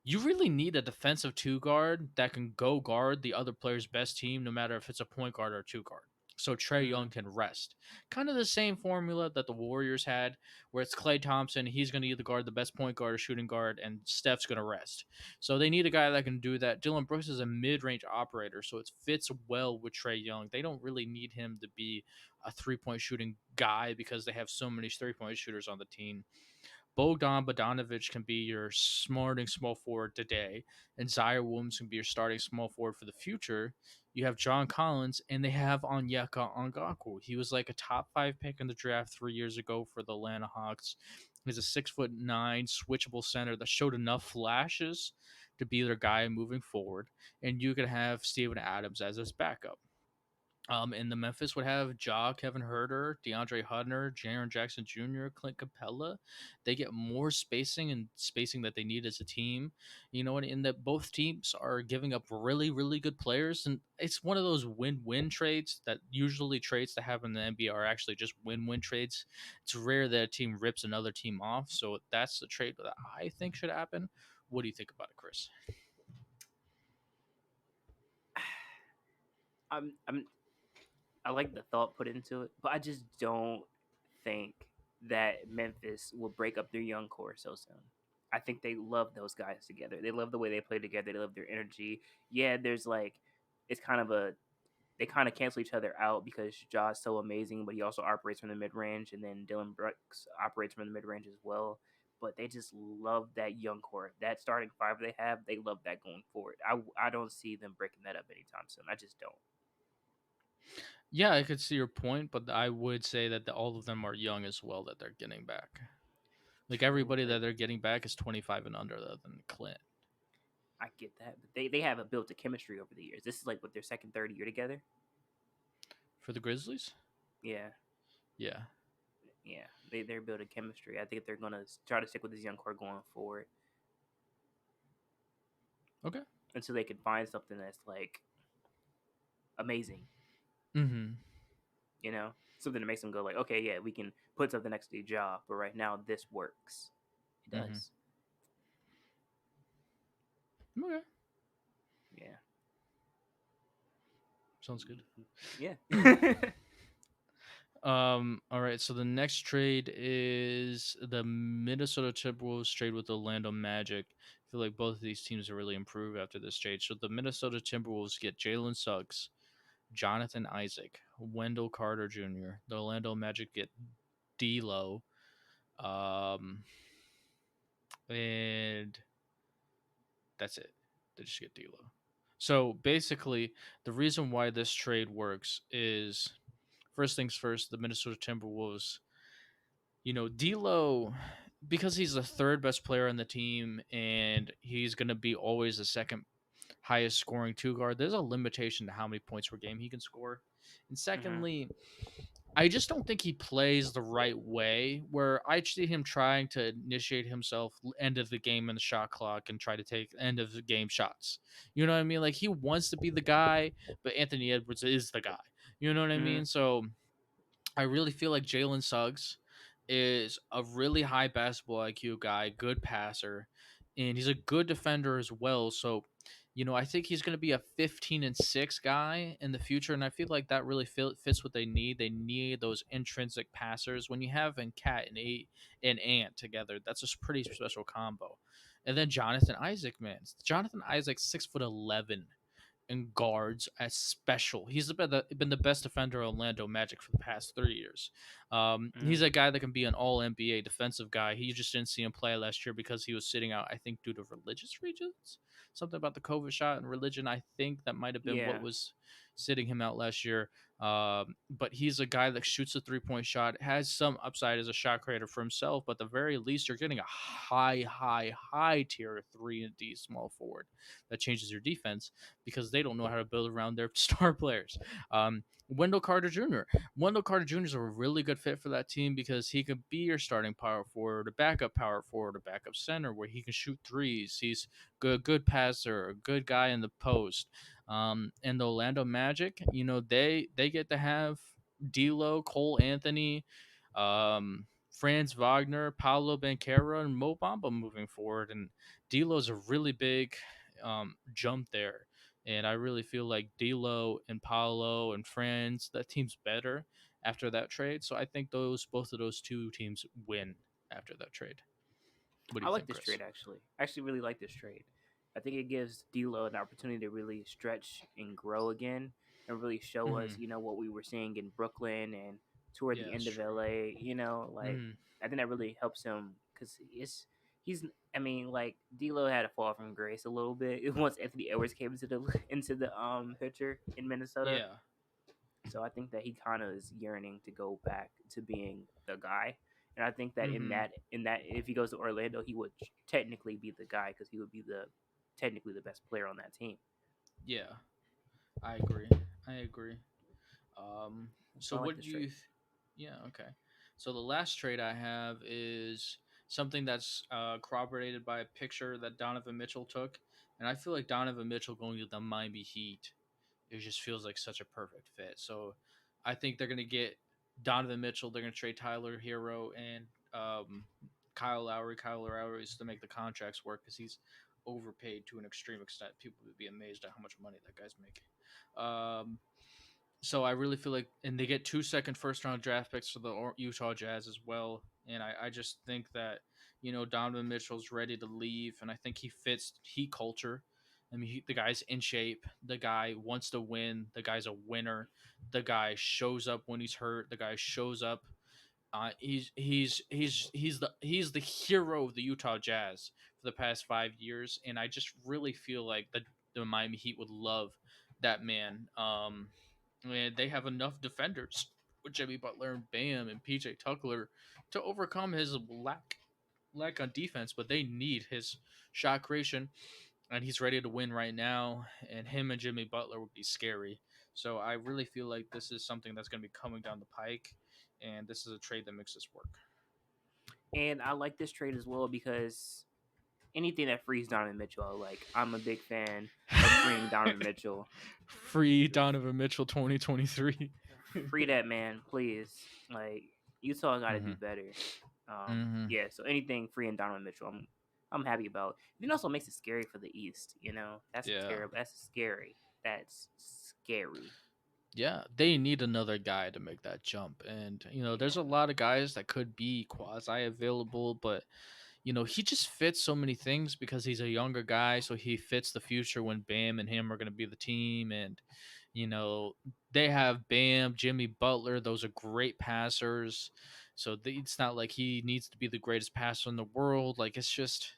S1: you really need a defensive two guard that can go guard the other player's best team, no matter if it's a point guard or a two guard. So Trey
S2: Mm-hmm.
S1: Young can rest. Kind of the same formula that the Warriors had, where it's Klay Thompson. He's going to either guard the best point guard or shooting guard, and Steph's going to rest. So they need a guy that can do that. Dylan Brooks is a mid range operator, so it fits well with Trey Young. They don't really need him to be a 3-point shooting guy because they have so many 3-point shooters on the team. Bogdan Bogdanovic can be your starting small forward today, and Zaire Williams can be your starting small forward for the future. You have John Collins, and they have Onyeka Ongaku. He was like a top 5 pick in the draft 3 years ago for the Atlanta Hawks. He's a 6'9" switchable center that showed enough flashes to be their guy moving forward. And you could have Steven Adams as his backup. And the Memphis would have Kevin Herter, DeAndre Hunter, Jaren Jackson Jr., Clint Capella. They get more spacing and spacing that they need as a team. And in that both teams are giving up really, really good players. And it's one of those win-win trades that usually trades that happen in the NBA are actually just win-win trades. It's rare that a team rips another team off. So that's the trade that I think should happen. What do you think about it, Chris?
S2: I'm I like the thought put into it, but I just don't think that Memphis will break up their young core so soon. I think they love those guys together. They love the way they play together. They love their energy. Yeah, there's like it's kind of a they kind of cancel each other out because Ja's so amazing, but he also operates from the mid range, and then Dylan Brooks operates from the mid range as well. But they just love that young core, that starting five they have. They love that going forward. I don't see them breaking that up anytime soon. I just don't.
S1: Yeah, I could see your point, but I would say that all of them are young as well that they're getting back. Like
S2: True,
S1: everybody
S2: but
S1: that they're getting back is 25 and under, other than Clint.
S2: I get that. But they haven't built a chemistry over the years. This is like what their second, third year together.
S1: For the Grizzlies?
S2: Yeah,
S1: Yeah.
S2: yeah. They're building chemistry. I think they're gonna try to stick with this young core going forward
S1: Okay.
S2: until they can find something that's like amazing.
S1: Mm-hmm.
S2: Something that makes them go like, okay, yeah, we can put something next to the job. But right now, this works. It
S1: Mm-hmm.
S2: does.
S1: Okay.
S2: Yeah.
S1: Sounds good.
S2: Yeah.
S1: All right, so the next trade is the Minnesota Timberwolves trade with the Orlando Magic. I feel like both of these teams are really improved after this trade. So the Minnesota Timberwolves get Jalen Suggs, Jonathan Isaac, Wendell Carter Jr. The Orlando Magic get D'Lo, um, and that's it. They just get D'Lo. So basically, the reason why this trade works is first things first. The Minnesota Timberwolves, D'Lo, because he's the third best player on the team, and he's gonna be always the second highest scoring two guard. There's a limitation to how many points per game he can score. And
S2: Mm-hmm.
S1: secondly, I just don't think he plays the right way. Where I see him trying to initiate himself end of the game in the shot clock and try to take end of the game shots. You know what I mean? Like he wants to be the guy, but Anthony Edwards is the guy. You know what I
S2: Mm-hmm.
S1: mean? So I really feel like Jalen Suggs is a really high basketball IQ guy, good passer, and he's a good defender as well. So, I think he's going to be a 15-6 guy in the future, and I feel like that really fits what they need. They need those intrinsic passers. When you have Cat and Ant together, that's a pretty special combo. And then Jonathan Isaac, man, Jonathan Isaac 6'11" and guards as special. He's been the best defender of Orlando Magic for the past 3 years.
S2: Mm-hmm.
S1: He's a guy that can be an All NBA defensive guy. He just didn't see him play last year because he was sitting out. I think due to religious reasons, something about the COVID shot and religion. I think that might have been what
S2: Yeah.
S1: was sitting him out last year. But he's a guy that shoots a 3-point shot, has some upside as a shot creator for himself. But at the very least, you're getting a high tier 3 and D small forward that changes your defense because they don't know how to build around their star players. Wendell Carter Jr. Wendell Carter Jr. is a really good fit for that team because he could be your starting power forward, a backup power forward, a backup center where he can shoot threes. He's good passer, a good guy in the post. And the Orlando Magic, they get to have D'Lo, Cole Anthony, Franz Wagner, Paulo Banquero, and Mo Bamba moving forward. And D'Lo's a really big jump there. And I really feel like D'Lo and Paolo and Franz, that team's better after that trade. So I think both of those two teams win after that trade. What do
S2: I
S1: you
S2: like
S1: think,
S2: this
S1: Chris?
S2: trade actually. I actually really like this trade. I think it gives D'Lo an opportunity to really stretch and grow again, and really show us,
S1: Mm-hmm.
S2: what we were seeing in Brooklyn and toward
S1: Yeah,
S2: the end
S1: that's
S2: of
S1: true.
S2: LA. Like
S1: Mm-hmm.
S2: I think that really helps him because he's. I mean, like D'Lo had a fall from grace a little bit once Anthony Edwards came into the picture in Minnesota.
S1: Yeah.
S2: So I think that he kind of is yearning to go back to being the guy. And I think that in
S1: Mm-hmm.
S2: that if he goes to Orlando, he would technically be the guy because he would be the technically the best player on that team.
S1: Yeah. I agree. I agree. Um,
S2: So
S1: so
S2: I like
S1: what
S2: this
S1: do you?
S2: trade.
S1: Yeah. Okay. So the last trade I have is something that's corroborated by a picture that Donovan Mitchell took, and I feel like Donovan Mitchell going to the Miami Heat, it just feels like such a perfect fit. So I think they're gonna get Donovan Mitchell. They're gonna trade Tyler Hero and Kyle Lowry. Kyle Lowry is to make the contracts work because he's overpaid to an extreme extent. People would be amazed at how much money that guy's making. So I really feel like, and they get 2 first round draft picks for the Utah Jazz as well. And I just think that, Donovan Mitchell's ready to leave, and I think he fits Heat culture. I mean, the guy's in shape. The guy wants to win. The guy's a winner. The guy shows up when he's hurt. The guy shows up. He's the hero of the Utah Jazz for the past 5 years, and I just really feel like the Miami Heat would love that man. And they have enough defenders with Jimmy Butler and Bam and PJ Tucker to overcome his lack on defense, but they need his shot creation, and he's ready to win right now. And him and Jimmy Butler would be scary. So I really feel like this is something that's going to be coming down the pike, and this is a trade that makes this work.
S2: And I like this trade as well because anything that frees Donovan Mitchell, I like. I'm a big fan of freeing Donovan Mitchell.
S1: Free Donovan Mitchell 2023.
S2: Free that man, please. Like Utah got to do
S1: Mm-hmm.
S2: better.
S1: Mm-hmm.
S2: Yeah. So anything free and Donovan Mitchell, I'm happy about. It also makes it scary for the East. That's
S1: Yeah.
S2: terrible. That's scary. That's scary.
S1: Yeah, they need another guy to make that jump. And, there's a
S2: Yeah.
S1: lot of guys that could be quasi available, but, he just fits so many things because he's a younger guy. So he fits the future when Bam and him are going to be the team. And, you know, they have Bam, Jimmy Butler. Those are great passers. So it's not like he needs to be the greatest passer in the world. Like, it's just.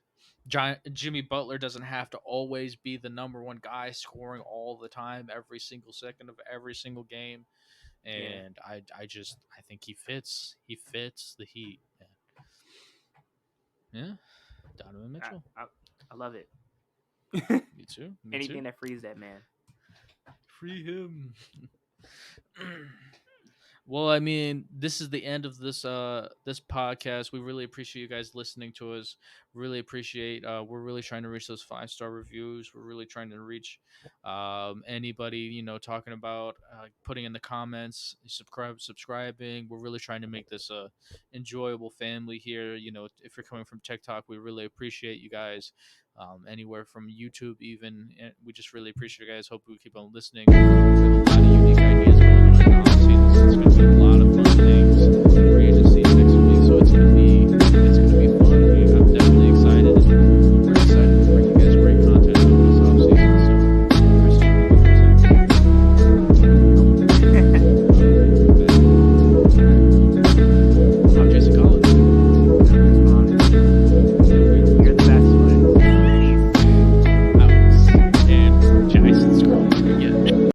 S1: Jimmy Butler doesn't have to always be the number one guy scoring all the time, every single second of every single game.
S2: Yeah.
S1: And I think he fits. He fits the Heat. Yeah, Donovan
S2: I,
S1: Mitchell.
S2: I I love it.
S1: Me too. Me too.
S2: Anything that frees that man.
S1: Free him. Well, I mean, this is the end of this podcast. We really appreciate you guys listening to us. Really appreciate. We're really trying to reach those 5-star reviews. We're really trying to reach anybody talking about putting in the comments, subscribing. We're really trying to make this a enjoyable family here. If you're coming from TikTok, we really appreciate you guys. Anywhere from YouTube, even, and we just really appreciate you guys. Hope we keep on listening. We have a lot of unique